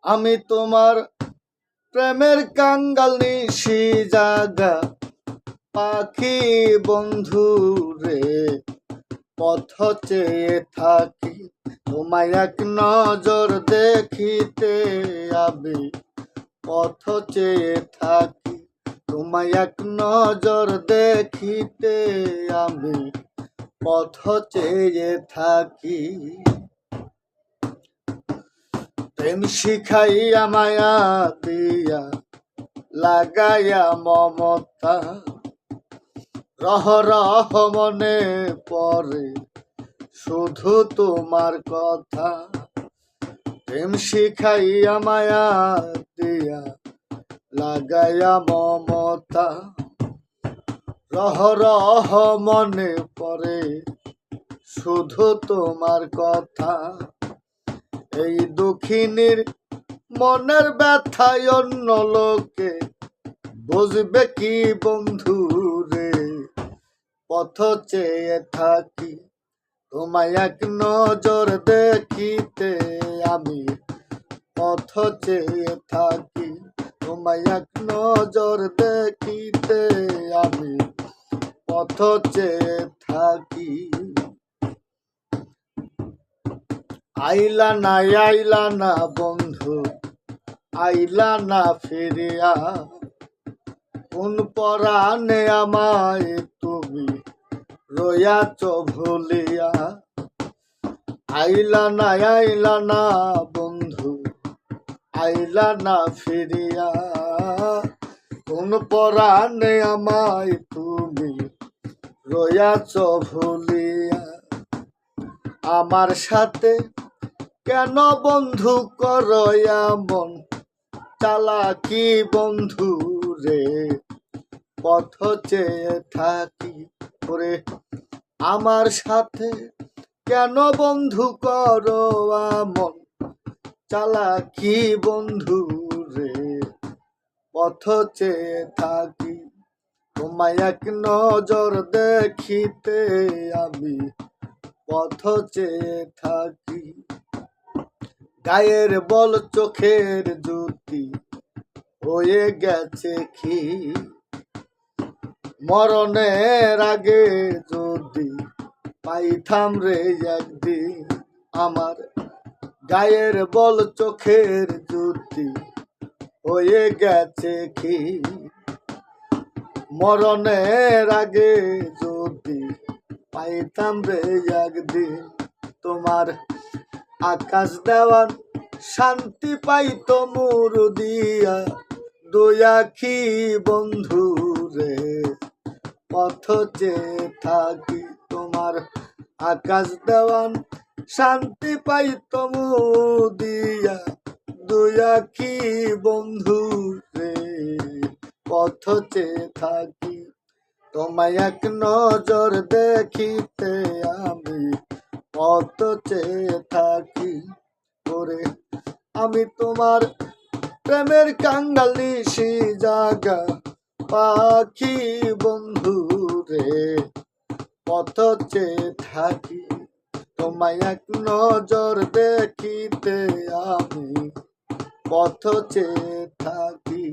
আমি তোমার প্রেমের কাঙ্গাল নিশি জাগা পাখি বন্ধু রে, পথ চেয়ে থাকি তোমায় এক নজর দেখিতে। আমি পথ চেয়ে থাকি তোমায় এক নজর দেখিতে। আমি পথ চেয়ে থাকি। প্রেম শিখাইয়া মায়া দিয়া লাগাইয়া মমতা, রহ রহ মনে পড়ে শুধু তোমার কথা। প্রেম শিখাইয়া মায়া দিয়া লাগাইয়া মমতা, রহ রহ মনে পড়ে শুধু তোমার কথা। এই দুঃখিনীর মনের ব্যথায় অন্য লোকে বুঝবে কি বন্ধু রে, পথ চেয়ে থাকি তোমায় এক নজর দেখিতে। আমি পথ চেয়ে থাকি তোমায় এক নজর দেখিতে। আমি পথ চেয়ে থাকি। আইলা না বন্ধু, আইলা না ফিরিয়া, কোন পরাণে আমায় তুমি রয়াচ ভুলিয়া। আইলা না বন্ধু, আইলা না ফিরিয়া, কোন পরাণে আমায় তুমি রয়াচ ভুলিয়া। আমার সাথে কেন বন্ধু করো এমন চালাকি বন্ধু রে, পথ চেয়ে থাকি করে। আমার সাথে কেন বন্ধু করো এমন চালাকি বন্ধু রে, পথ চেয়ে থাকি তোমায় এক নজর দেখিতে। আমি পথ চেয়ে থাকি। গায়ের বল চোখের জ্যোতি হয়ে গেছে কি, মরণের আগে যদি পাইতাম রে একদিন। আমার গায়ের বল চোখের জ্যোতি হয়ে গেছে কি, মরণের আগে যদি পাইতাম রে একদিন। তোমার আকাশ দেওয়ান শান্তি পাইতো মোর দিয়া, দুই আখি বন্ধু রে, পথ চেয়ে থাকি তোমার আকাশ দেওয়ান শান্তি পাইতো মোর দিয়া, দুই আখি বন্ধু রে, পথ চেয়ে থাকি তোমায় এক নজর দেখিতে। আমি পথ চেয়ে থাকি করে। আমি তোমার প্রেমের কাঙ্গাল নিশি জাগা পাখি বন্ধু রে, পথ চেয়ে থাকি তোমায় এক নজর দেখিতে। আমি পথ চেয়ে থাকি।